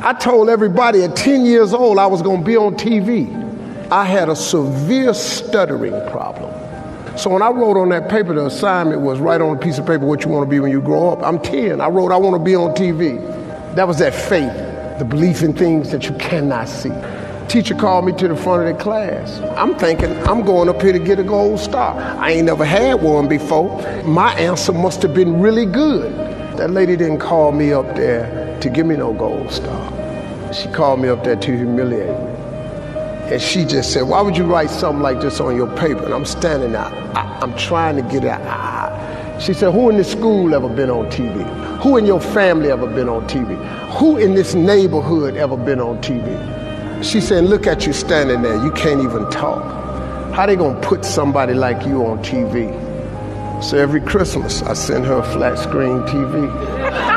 I told everybody at 10 years old I was going to be on TV. I had a severe stuttering problem. So when I wrote on that paper, the assignment was write on a piece of paper what you want to be when you grow up. I'm 10. I wrote I want to be on TV. That was that faith, the belief in things that you cannot see. Teacher called me to the front of the class. I'm thinking I'm going up here to get a gold star. I ain't never had one before. My answer must have been really good. That lady didn't call me up there to give me no gold star. She called me up there to humiliate me. And she just said, why would you write something like this on your paper? And I'm standing there. I'm trying to get it out. She said, who in this school ever been on TV? Who in your family ever been on TV? Who in this neighborhood ever been on TV? She said, look at you standing there. You can't even talk. How they gonna put somebody like you on TV? So every Christmas, I send her a flat screen TV.